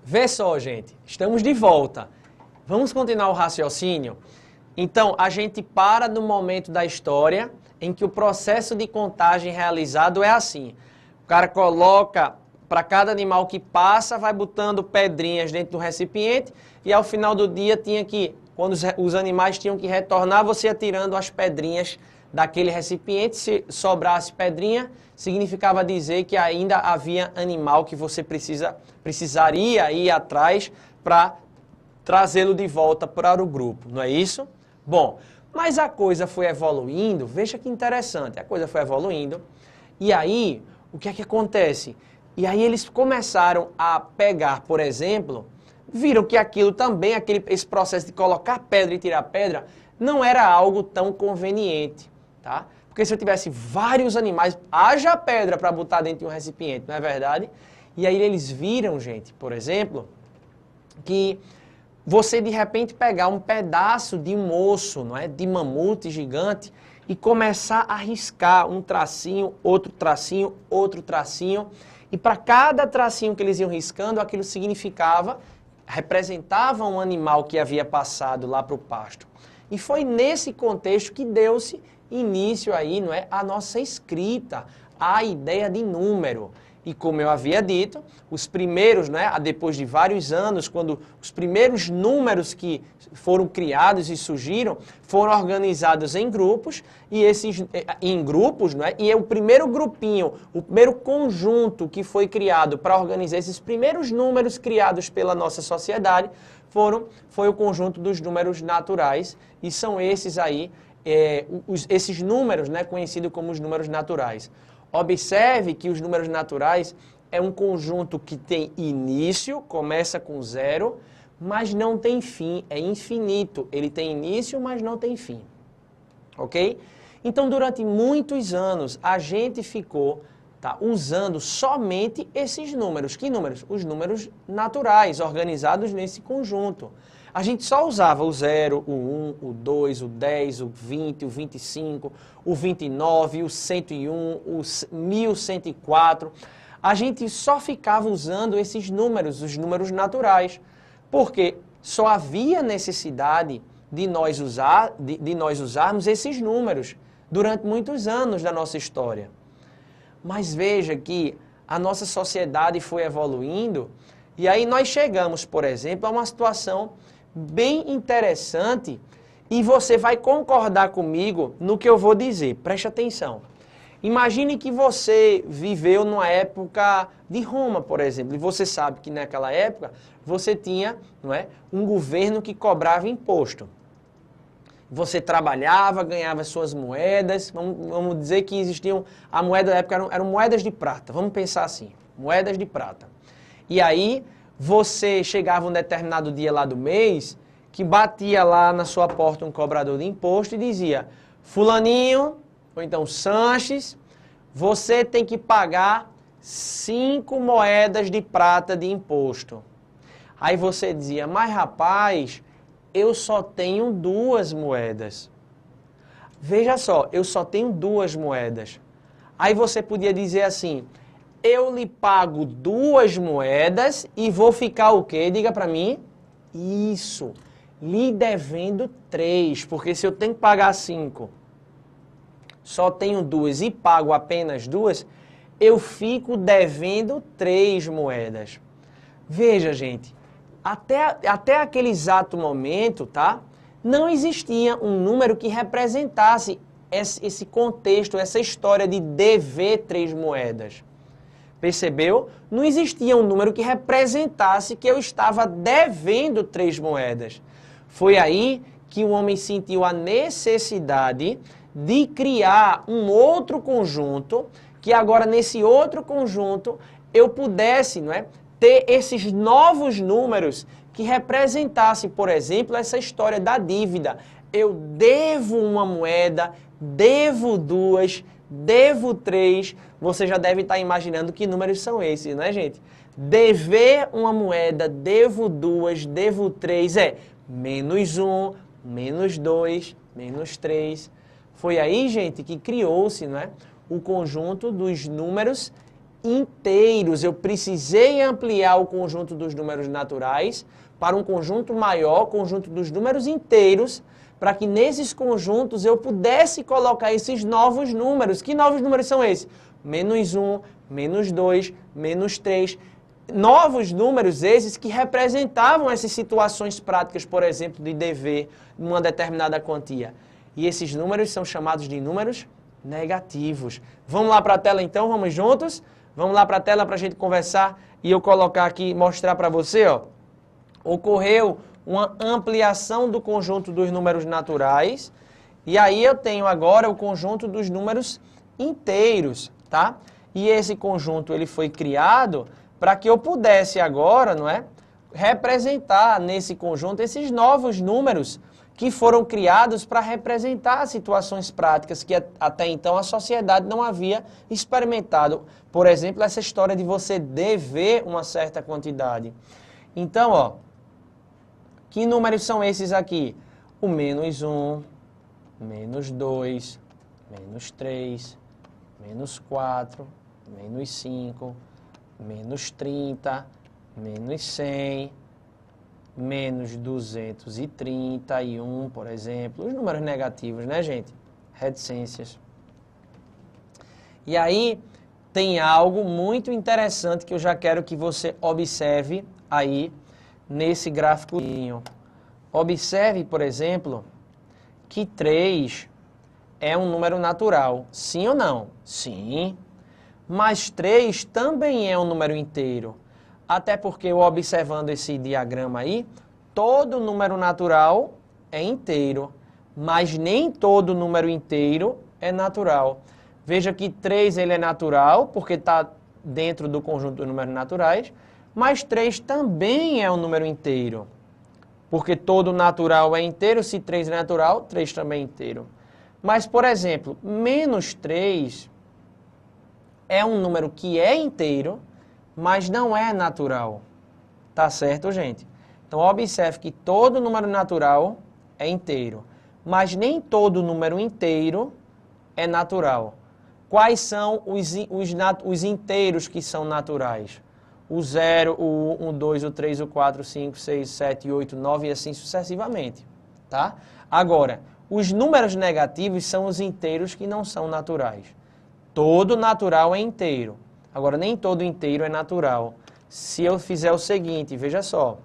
Vê só, gente, estamos de volta. Vamos continuar o raciocínio? Então, a gente para no momento da história em que o processo de contagem realizado é assim. O cara coloca, para cada animal que passa, vai botando pedrinhas dentro do recipiente e ao final do dia tinha que, quando os animais tinham que retornar, você ia tirando as pedrinhas daquele recipiente. Se sobrasse pedrinha, significava dizer que ainda havia animal que você precisaria ir atrás para trazê-lo de volta para o grupo, não é isso? Bom, mas a coisa foi evoluindo, veja que interessante, a coisa foi evoluindo, e aí, o que é que acontece? E aí eles começaram a pegar, por exemplo, viram que aquilo também, esse processo de colocar pedra e tirar pedra, não era algo tão conveniente, tá? Porque se eu tivesse vários animais, haja pedra para botar dentro de um recipiente, não é verdade? E aí eles viram, gente, por exemplo, que você de repente pegar um pedaço de um osso, não é, de mamute gigante e começar a riscar um tracinho, outro tracinho, outro tracinho, e para cada tracinho que eles iam riscando, aquilo significava, representava um animal que havia passado lá para o pasto. E foi nesse contexto que deu-se início aí, não é, a nossa escrita, a ideia de número. E como eu havia dito, os primeiros, né, depois de vários anos, quando os primeiros números que foram criados e surgiram, foram organizados em grupos, e né, e o primeiro grupinho, o primeiro conjunto que foi criado para organizar esses primeiros números criados pela nossa sociedade, foi o conjunto dos números naturais, e são esses aí, esses números, né, conhecidos como os números naturais. Observe que os números naturais é um conjunto que tem início, começa com 0, mas não tem fim, é infinito. Ele tem início, mas não tem fim. Ok? Então, durante muitos anos, a gente ficou usando somente esses números. Que números? Os números naturais, organizados nesse conjunto. A gente só usava o 0, o 1, o 2, o 10, o 20, o 25, o 29, o 101, o 1104. A gente só ficava usando esses números, os números naturais, porque só havia necessidade de nós usarmos esses números durante muitos anos da nossa história. Mas veja que a nossa sociedade foi evoluindo e aí nós chegamos, por exemplo, a uma situação bem interessante e você vai concordar comigo no que eu vou dizer. Preste atenção. Imagine que você viveu numa época de Roma, por exemplo, e você sabe que naquela época você tinha, não é, um governo que cobrava imposto. Você trabalhava, ganhava suas moedas, vamos dizer que existiam, a moeda da época eram moedas de prata, vamos pensar assim, moedas de prata. E aí você chegava um determinado dia lá do mês, que batia lá na sua porta um cobrador de imposto e dizia: fulaninho, ou então Sanches, você tem que pagar 5 moedas de prata de imposto. Aí você dizia: mas rapaz, eu só tenho 2 moedas. Veja só, eu só tenho 2 moedas. Aí você podia dizer assim: eu lhe pago 2 moedas e vou ficar o quê? Diga para mim. Isso, lhe devendo 3, porque se eu tenho que pagar 5, só tenho 2 e pago apenas 2, eu fico devendo 3 moedas. Veja, gente, até aquele exato momento, tá? Não existia um número que representasse esse contexto, essa história de dever 3 moedas. Percebeu? Não existia um número que representasse que eu estava devendo 3 moedas. Foi aí que o homem sentiu a necessidade de criar um outro conjunto, que agora nesse outro conjunto eu pudesse, não é, ter esses novos números que representassem, por exemplo, essa história da dívida. Eu devo uma moeda, devo 2, devo 3. Você já deve estar imaginando que números são esses, né, gente? Dever uma moeda, devo 2, devo 3 é menos 1, menos 2, menos 3. Foi aí, gente, que criou-se, né, o conjunto dos números inteiros. Eu precisei ampliar o conjunto dos números naturais para um conjunto maior, conjunto dos números inteiros, para que nesses conjuntos eu pudesse colocar esses novos números. Que novos números são esses? -1, -2, -3. Novos números esses que representavam essas situações práticas, por exemplo, de dever numa determinada quantia. E esses números são chamados de números negativos. Vamos lá para a tela então, vamos juntos? Vamos lá para a tela para a gente conversar e eu colocar aqui, mostrar para você, ó. Ocorreu uma ampliação do conjunto dos números naturais e aí eu tenho agora o conjunto dos números inteiros, tá? E esse conjunto ele foi criado para que eu pudesse agora, não é, representar nesse conjunto esses novos números que foram criados para representar situações práticas que até então a sociedade não havia experimentado. Por exemplo, essa história de você dever uma certa quantidade. Então, ó, que números são esses aqui? O -1, -2, -3, -4, -5, -30, -100, -231, por exemplo. Os números negativos, né, gente? Reticências. E aí, tem algo muito interessante que eu já quero que você observe aí nesse gráficozinho. Observe, por exemplo, que 3 é um número natural. Sim ou não? Sim. Mas 3 também é um número inteiro. Até porque, eu observando esse diagrama aí, todo número natural é inteiro, mas nem todo número inteiro é natural. Veja que 3 ele é natural, porque está dentro do conjunto dos números naturais, mas 3 também é um número inteiro. Porque todo natural é inteiro, se 3 é natural, 3 também é inteiro. Mas, por exemplo, -3 é um número que é inteiro, mas não é natural. Tá certo, gente? Então, observe que todo número natural é inteiro, mas nem todo número inteiro é natural. Quais são os inteiros que são naturais? O 0, o 1, o 2, o 3, o 4, o 5, 6, 7, 8, 9 e assim sucessivamente. Tá? Agora, os números negativos são os inteiros que não são naturais. Todo natural é inteiro. Agora, nem todo inteiro é natural. Se eu fizer o seguinte, veja só.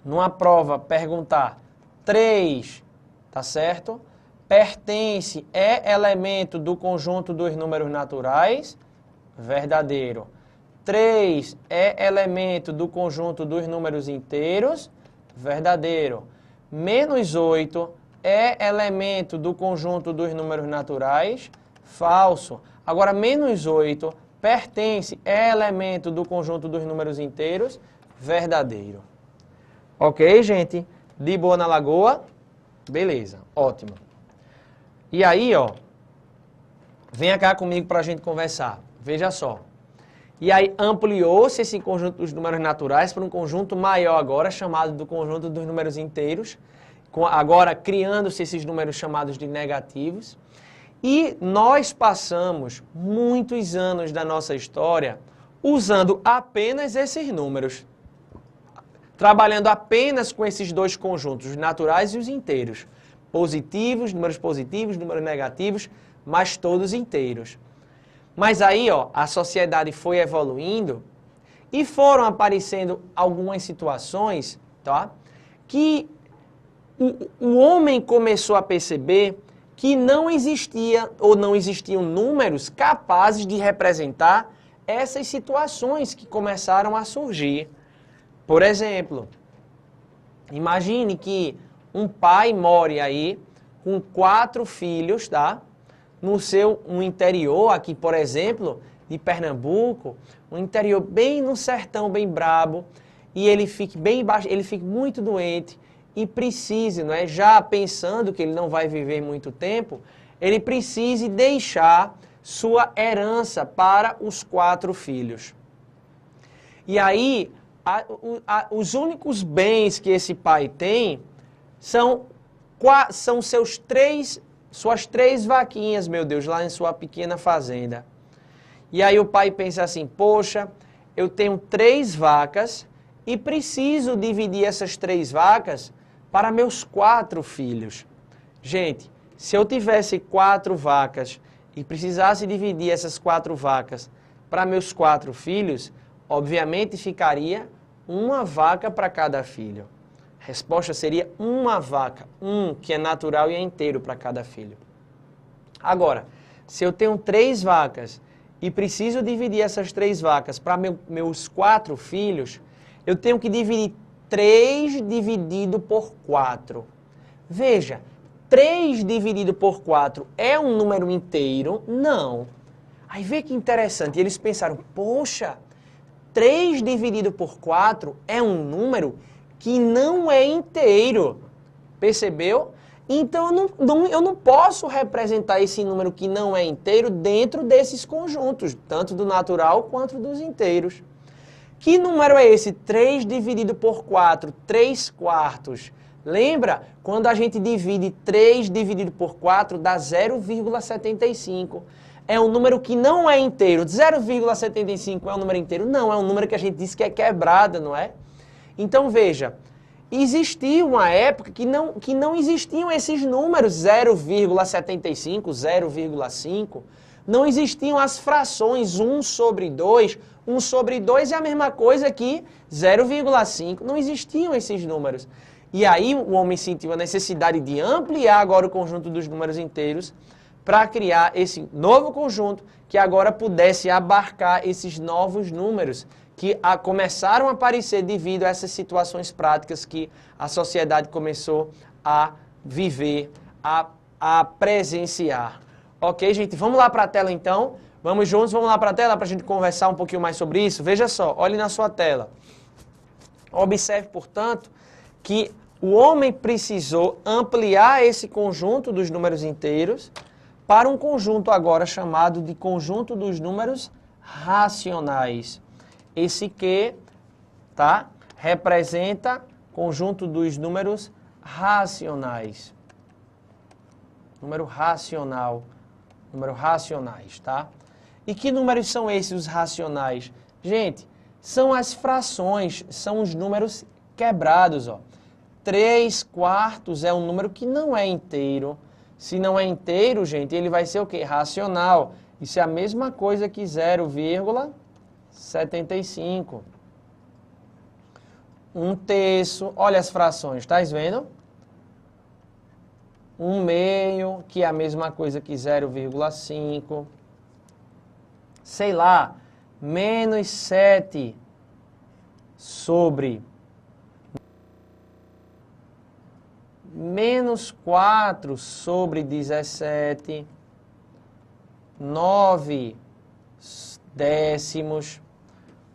Numa prova, perguntar 3, tá certo? Pertence, é elemento do conjunto dos números naturais? Verdadeiro. 3 é elemento do conjunto dos números inteiros? Verdadeiro. -8 é elemento do conjunto dos números naturais? Falso. Agora, -8 pertence, é elemento do conjunto dos números inteiros? Verdadeiro. Ok, gente? De boa na lagoa? Beleza, ótimo. E aí, ó, venha cá comigo para a gente conversar. Veja só. E aí, ampliou-se esse conjunto dos números naturais para um conjunto maior agora, chamado do conjunto dos números inteiros. Agora, criando-se esses números chamados de negativos. E nós passamos muitos anos da nossa história usando apenas esses números. Trabalhando apenas com esses dois conjuntos, os naturais e os inteiros. Positivos, números negativos, mas todos inteiros. Mas aí, ó, a sociedade foi evoluindo e foram aparecendo algumas situações, tá? Que o homem começou a perceber que não existia ou não existiam números capazes de representar essas situações que começaram a surgir. Por exemplo, imagine que um pai more aí com 4 filhos, tá? No interior aqui, por exemplo, de Pernambuco, um interior bem no sertão, bem brabo, e ele fique bem baixo, ele fique muito doente e precise, não é? Já pensando que ele não vai viver muito tempo, ele precise deixar sua herança para os 4 filhos. E aí, os únicos bens que esse pai tem são suas 3 vaquinhas, meu Deus, lá em sua pequena fazenda. E aí o pai pensa assim, poxa, eu tenho 3 vacas e preciso dividir essas 3 vacas para meus 4 filhos. Gente, se eu tivesse 4 vacas e precisasse dividir essas 4 vacas para meus 4 filhos, obviamente ficaria uma vaca para cada filho. A resposta seria uma vaca, que é natural e é inteiro para cada filho. Agora, se eu tenho 3 vacas e preciso dividir essas 3 vacas para meus 4 filhos, eu tenho que dividir 3 dividido por 4. Veja, 3 dividido por 4 é um número inteiro? Não. Aí vê que interessante, eles pensaram, poxa, 3 dividido por 4 é um número que não é inteiro. Percebeu? Então eu não posso representar esse número que não é inteiro dentro desses conjuntos, tanto do natural quanto dos inteiros. Que número é esse? 3 dividido por 4, 3 quartos. Lembra? Quando a gente divide 3 dividido por 4, dá 0,75. É um número que não é inteiro. 0,75 é um número inteiro? Não, é um número que a gente diz que é quebrada, não é? Então veja, existia uma época que não existiam esses números 0,75, 0,5. Não existiam as frações 1 sobre 2. 1 sobre 2 é a mesma coisa que 0,5. Não existiam esses números. E aí o homem sentiu a necessidade de ampliar agora o conjunto dos números inteiros para criar esse novo conjunto que agora pudesse abarcar esses novos números que começaram a aparecer devido a essas situações práticas que a sociedade começou a viver, a presenciar. Ok, gente? Vamos lá para a tela então. Vamos juntos, vamos lá para a tela para a gente conversar um pouquinho mais sobre isso. Veja só, olhe na sua tela. Observe, portanto, que o homem precisou ampliar esse conjunto dos números inteiros para um conjunto agora chamado de conjunto dos números racionais. Esse Q, tá, representa conjunto dos números racionais. Número racional. Número racionais, tá? E que números são esses, os racionais? Gente, são as frações, são os números quebrados, ó. 3 quartos é um número que não é inteiro. Se não é inteiro, gente, ele vai ser o quê? Racional. Isso é a mesma coisa que 0,75. 1/3, olha as frações, tá vendo? 1/2, que é a mesma coisa que 0,5. Sei lá, -7 sobre -4 sobre 17, 9 décimos.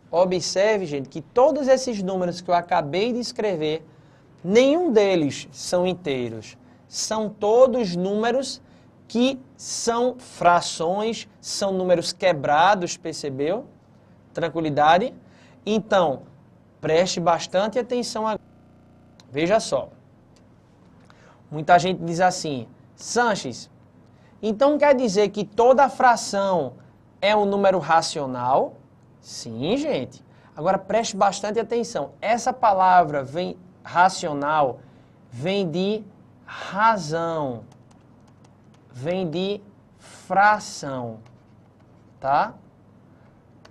Observe, gente, que todos esses números que eu acabei de escrever, nenhum deles são inteiros. São todos números que são frações, são números quebrados, percebeu? Tranquilidade? Então, preste bastante atenção agora. Veja só. Muita gente diz assim, Sanches, então quer dizer que toda fração é um número racional? Sim, gente. Agora preste bastante atenção. Essa palavra vem racional, vem de razão, vem de fração, tá?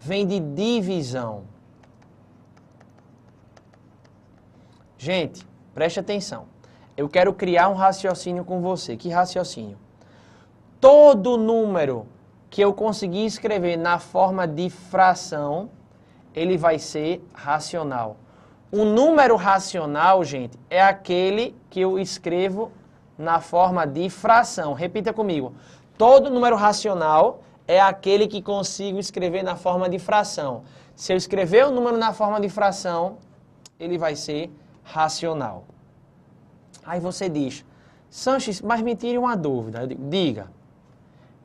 Vem de divisão. Gente, preste atenção. Eu quero criar um raciocínio com você. Que raciocínio? Todo número que eu conseguir escrever na forma de fração, ele vai ser racional. Um número racional, gente, é aquele que eu escrevo na forma de fração. Repita comigo. Todo número racional é aquele que consigo escrever na forma de fração. Se eu escrever o número na forma de fração, ele vai ser racional. Aí você diz, Sanches, mas me tire uma dúvida. Eu digo, diga.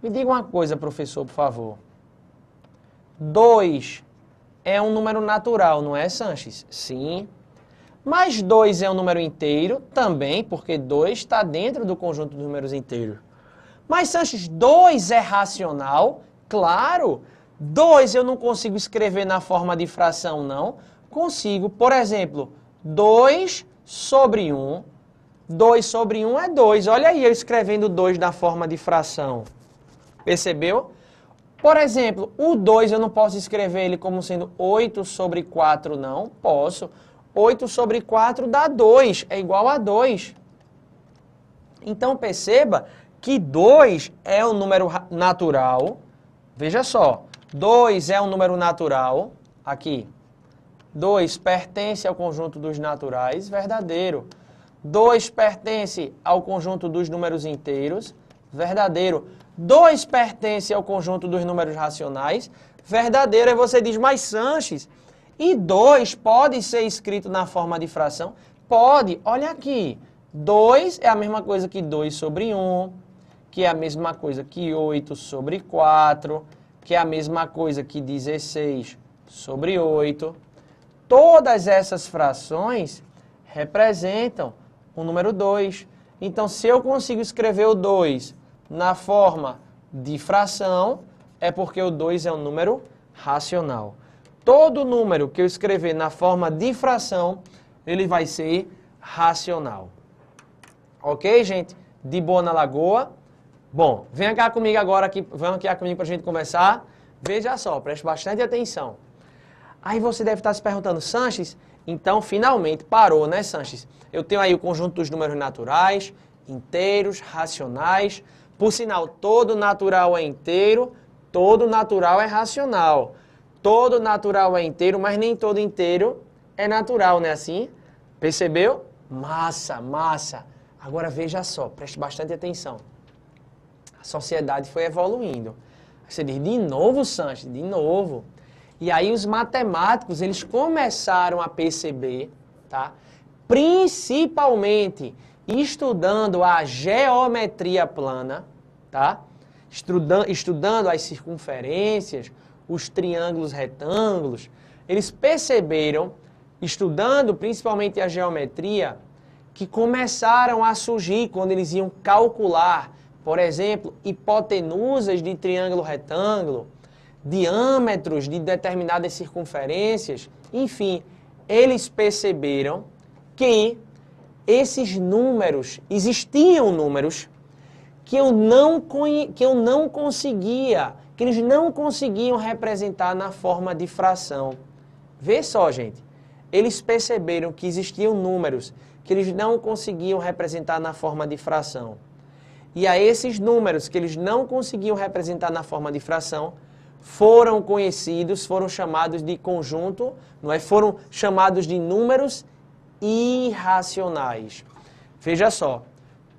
Me diga uma coisa, professor, por favor. 2 é um número natural, não é, Sanches? Sim. Mas 2 é um número inteiro? Também, porque 2 está dentro do conjunto dos números inteiros. Mas, Sanches, 2 é racional? Claro. 2 eu não consigo escrever na forma de fração, não. Consigo, por exemplo, 2 sobre 1. 2 sobre 1 é 2. Olha aí eu escrevendo 2 na forma de fração. Percebeu? Por exemplo, o 2 eu não posso escrever ele como sendo 8 sobre 4, não. Posso. 8 sobre 4 dá 2, é igual a 2. Então perceba que 2 é um número natural. Veja só, 2 é um número natural. Aqui. 2 pertence ao conjunto dos naturais, verdadeiro. 2 pertence ao conjunto dos números inteiros, verdadeiro. 2 pertence ao conjunto dos números racionais, verdadeiro. Aí você diz, mas Sanches, e 2 pode ser escrito na forma de fração? Pode, olha aqui. 2 é a mesma coisa que 2 sobre 1, que é a mesma coisa que 8 sobre 4, que é a mesma coisa que 16 sobre 8. Todas essas frações representam o número 2. Então, se eu consigo escrever o 2 na forma de fração, é porque o 2 é um número racional. Todo número que eu escrever na forma de fração, ele vai ser racional. Ok, gente? De boa na lagoa? Bom, venha cá comigo agora, vem cá comigo para a gente conversar. Veja só, preste bastante atenção. Aí você deve estar se perguntando, Sanches, então finalmente parou, né, Sanches? Eu tenho aí o conjunto dos números naturais, inteiros, racionais. Por sinal, todo natural é inteiro, todo natural é racional. Todo natural é inteiro, mas nem todo inteiro é natural, não é assim? Percebeu? Massa, massa. Agora veja só, preste bastante atenção. A sociedade foi evoluindo. Você diz, de novo, Sanches, de novo. E aí os matemáticos, eles começaram a perceber, tá? Principalmente estudando a geometria plana, tá? Estudando as circunferências, os triângulos retângulos, eles perceberam, estudando principalmente a geometria, que começaram a surgir quando eles iam calcular, por exemplo, hipotenusas de triângulo retângulo, diâmetros de determinadas circunferências, enfim, eles perceberam que esses números, existiam números que eu não conseguia, que eles não conseguiam representar na forma de fração. Vê só, gente, eles perceberam que existiam números que eles não conseguiam representar na forma de fração. E a esses números que eles não conseguiam representar na forma de fração, foram conhecidos, foram chamados de conjunto, não é? Foram chamados de números irracionais. Veja só,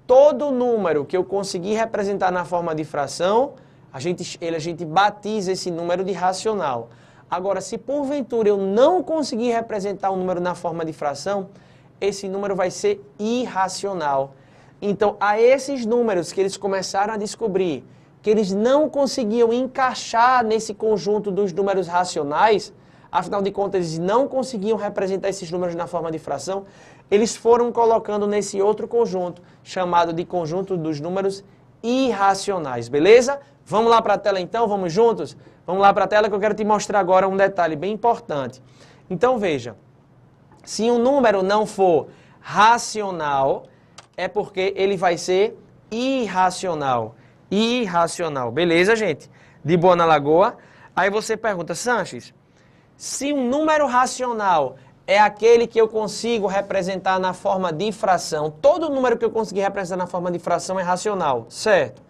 todo número que eu conseguir representar na forma de fração, a gente batiza esse número de racional. Agora, se porventura eu não conseguir representar um número na forma de fração, esse número vai ser irracional. Então, a esses números que eles começaram a descobrir que eles não conseguiam encaixar nesse conjunto dos números racionais, afinal de contas, eles não conseguiam representar esses números na forma de fração, eles foram colocando nesse outro conjunto, chamado de conjunto dos números irracionais, beleza? Vamos lá para a tela então, vamos juntos? Vamos lá para a tela que eu quero te mostrar agora um detalhe bem importante. Então veja, se um número não for racional, é porque ele vai ser irracional. Irracional. Beleza, gente? De boa na lagoa. Aí você pergunta, Sanches, se um número racional é aquele que eu consigo representar na forma de fração, todo número que eu conseguir representar na forma de fração é racional, certo?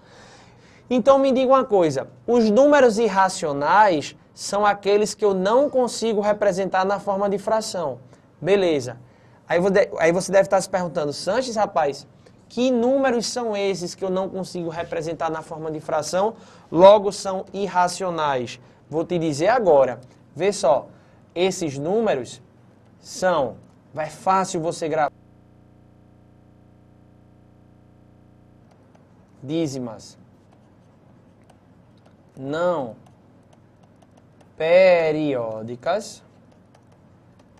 Então me diga uma coisa, os números irracionais são aqueles que eu não consigo representar na forma de fração. Beleza. Aí você deve estar se perguntando, Sanches, rapaz, que números são esses que eu não consigo representar na forma de fração, logo são irracionais? Vou te dizer agora. Vê só, esses números são... Vai fácil você gravar. Dízimas. Não periódicas.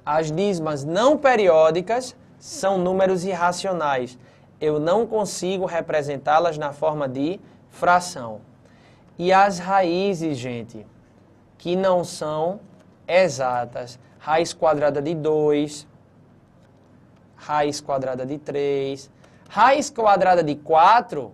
As dízimas não periódicas são números irracionais. Eu não consigo representá-las na forma de fração. E as raízes, gente, que não são exatas. Raiz quadrada de 2, raiz quadrada de 3, raiz quadrada de 4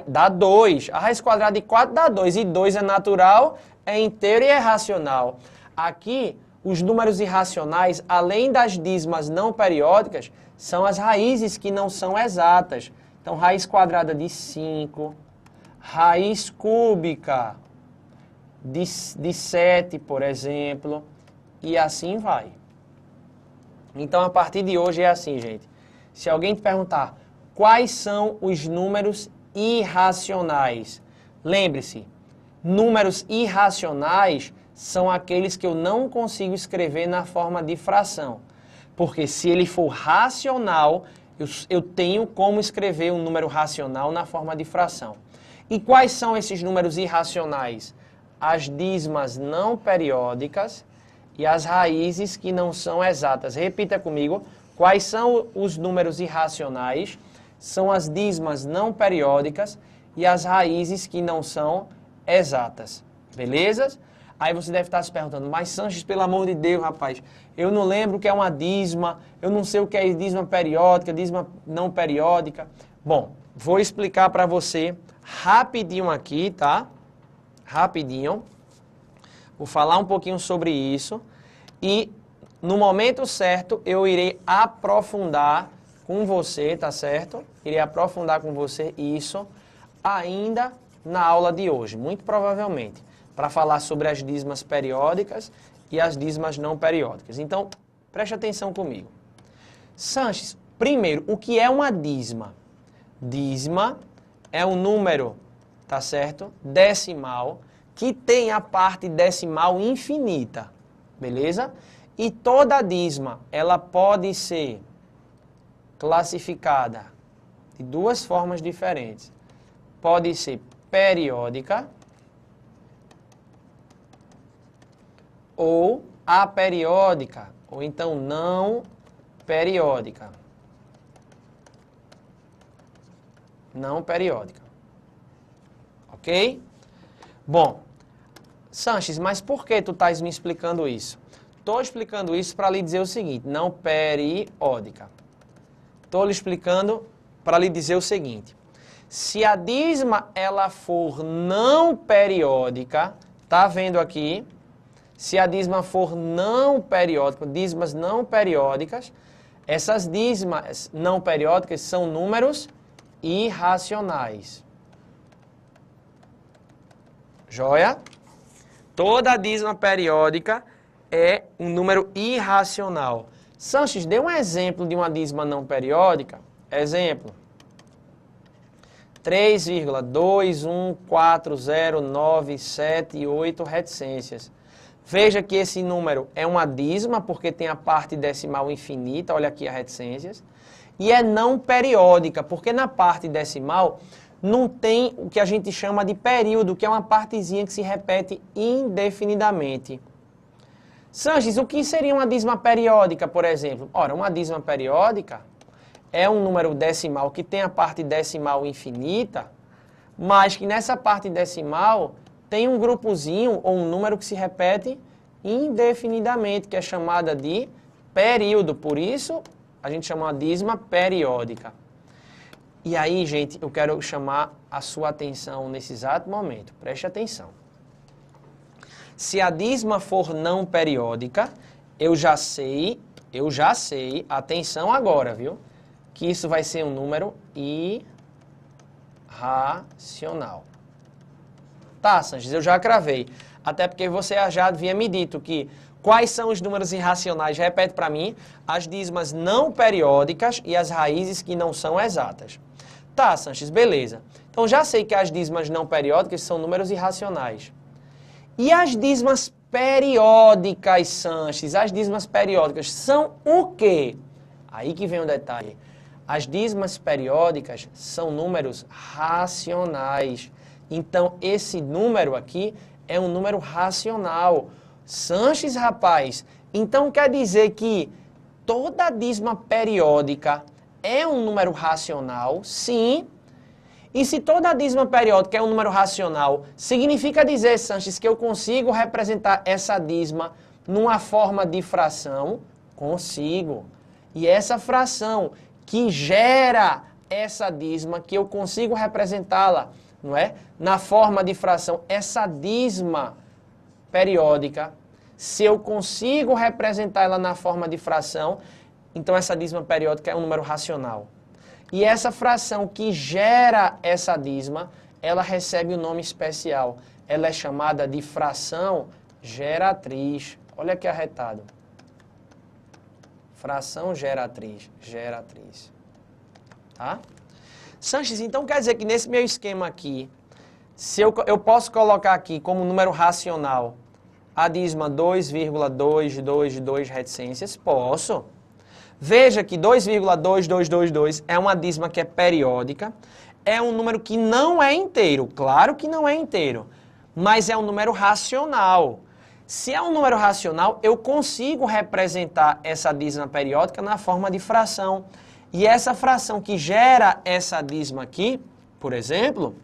dá 2. A raiz quadrada de 4 dá 2. E 2 é natural, é inteiro e é racional. Aqui, os números irracionais, além das dízimas não periódicas, são as raízes que não são exatas. Então, raiz quadrada de 5, raiz cúbica de 7, por exemplo, e assim vai. Então, a partir de hoje é assim, gente. Se alguém te perguntar quais são os números irracionais, lembre-se, números irracionais são aqueles que eu não consigo escrever na forma de fração. Porque se ele for racional, eu tenho como escrever um número racional na forma de fração. E quais são esses números irracionais? As dízimas não periódicas e as raízes que não são exatas. Repita comigo. Quais são os números irracionais? São as dízimas não periódicas e as raízes que não são exatas. Beleza? Aí você deve estar se perguntando, mas Sanches, pelo amor de Deus, rapaz, eu não lembro o que é uma dízima, eu não sei o que é dízima periódica, dízima não periódica. Bom, vou explicar para você rapidinho aqui, tá? Rapidinho. Vou falar um pouquinho sobre isso e no momento certo eu irei aprofundar com você, tá certo? Irei aprofundar com você isso ainda na aula de hoje, muito provavelmente, para falar sobre as dízimas periódicas e as dízimas não periódicas. Então, preste atenção comigo. Sanches, primeiro, o que é uma dízima? Dízima é um número, tá certo? Decimal, que tem a parte decimal infinita, beleza? E toda dízima, ela pode ser classificada de duas formas diferentes. Pode ser periódica ou aperiódica, ou então não periódica. Não periódica. Ok? Bom, Sanches, mas por que tu estás me explicando isso? Estou explicando isso para lhe dizer o seguinte, não periódica. Estou lhe explicando para lhe dizer o seguinte, se a dízima ela for não periódica, tá vendo aqui? Se a dízima for não periódica, dízimas não periódicas, essas dízimas não periódicas são números irracionais. Joia? Toda dízima periódica é um número irracional. Sanches, dê um exemplo de uma dízima não periódica. Exemplo. 3,2140978 reticências. Veja que esse número é uma dízima, porque tem a parte decimal infinita, olha aqui as reticências. E é não periódica, porque na parte decimal não tem o que a gente chama de período, que é uma partezinha que se repete indefinidamente. Sanches, o que seria uma dízima periódica, por exemplo? Ora, uma dízima periódica é um número decimal que tem a parte decimal infinita, mas que nessa parte decimal tem um grupozinho ou um número que se repete indefinidamente, que é chamada de período. Por isso, a gente chama de dízima periódica. E aí, gente, eu quero chamar a sua atenção nesse exato momento. Preste atenção. Se a dízima for não periódica, eu já sei, atenção agora, viu? Que isso vai ser um número irracional. Tá, Sanches, eu já cravei. Até porque você já havia me dito que quais são os números irracionais? Repete para mim. As dízimas não periódicas e as raízes que não são exatas. Tá, Sanches, beleza. Então já sei que as dízimas não periódicas são números irracionais. E as dízimas periódicas, Sanches? As dízimas periódicas são o quê? Aí que vem o detalhe. As dízimas periódicas são números racionais. Então, esse número aqui é um número racional. Sanches, rapaz, então quer dizer que toda dízima periódica é um número racional? Sim. E se toda dízima periódica é um número racional, significa dizer, Sanches, que eu consigo representar essa dízima numa forma de fração? Consigo. E essa fração que gera essa dízima, que eu consigo representá-la, não é? Na forma de fração, essa dízima periódica, se eu consigo representar ela na forma de fração, então essa dízima periódica é um número racional. E essa fração que gera essa dízima, ela recebe um nome especial. Ela é chamada de fração geratriz. Olha que arretado. Fração geratriz. Geratriz. Tá? Sanches, então quer dizer que nesse meu esquema aqui, se eu posso colocar aqui como número racional a dízima 2,222 reticências? Posso. Veja que 2,2222 é uma dízima que é periódica, é um número que não é inteiro, claro que não é inteiro, mas é um número racional. Se é um número racional, eu consigo representar essa dízima periódica na forma de fração. E essa fração que gera essa dízima aqui, por exemplo,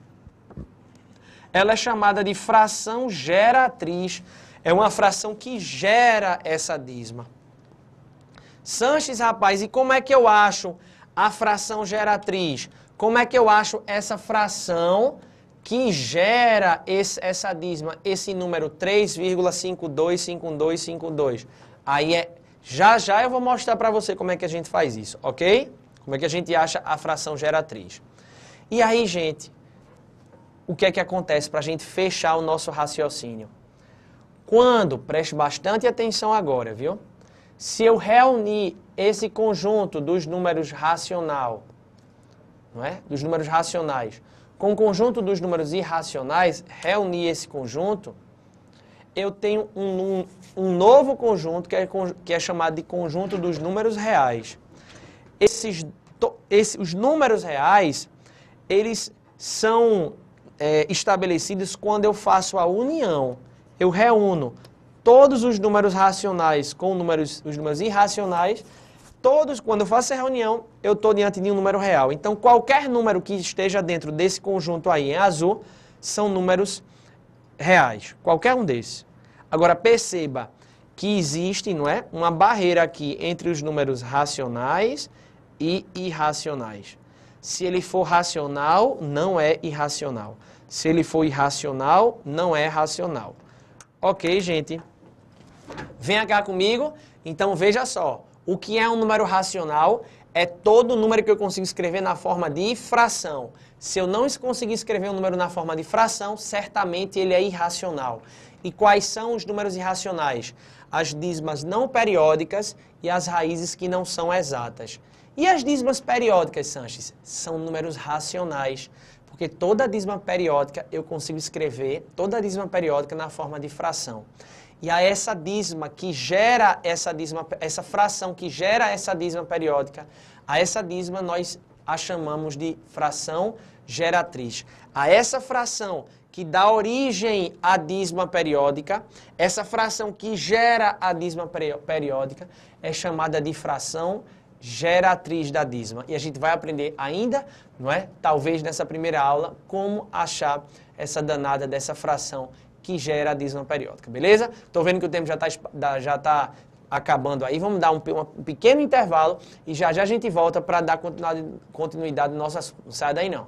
ela é chamada de fração geratriz. É uma fração que gera essa dízima. Sanches, rapaz, e como é que eu acho a fração geratriz? Como é que eu acho essa fração que gera essa dízima, esse número 3,525252? Aí já eu vou mostrar para você como é que a gente faz isso, ok? Como é que a gente acha a fração geratriz. E aí, gente, o que é que acontece para a gente fechar o nosso raciocínio? Quando, preste bastante atenção agora, viu? Se eu reunir esse conjunto dos números racional, não é? Dos números racionais, com o conjunto dos números irracionais, reunir esse conjunto, eu tenho um novo conjunto que é chamado de conjunto dos números reais. Os números reais, eles são estabelecidos quando eu faço a união. Eu reúno todos os números racionais com os números irracionais, quando eu faço essa reunião, eu estou diante de um número real. Então, qualquer número que esteja dentro desse conjunto aí em azul, são números reais. Qualquer um desses. Agora, perceba que existe, não é, uma barreira aqui entre os números racionais e irracionais. Se ele for racional, não é irracional. Se ele for irracional, não é racional. Ok, gente? Venha cá comigo. Então, veja só. O que é um número racional? É todo número que eu consigo escrever na forma de fração. Se eu não conseguir escrever um número na forma de fração, certamente ele é irracional. E quais são os números irracionais? As dízimas não periódicas e as raízes que não são exatas. E as dízimas periódicas, Sanches? São números racionais. Porque toda dízima periódica eu consigo escrever, toda dízima periódica na forma de fração. E a essa dízima que gera essa fração que gera essa dízima periódica, a essa dízima nós a chamamos de fração geratriz. A essa fração que dá origem à dízima periódica, essa fração que gera a dízima periódica é chamada de fração geratriz da dízima. E a gente vai aprender ainda, não é? Talvez nessa primeira aula, como achar essa danada dessa fração que gera a dízima periódica, beleza? Estou vendo que o tempo já tá acabando aí. Vamos dar um pequeno intervalo e já a gente volta para dar continuidade no nosso assunto. Não sai daí não.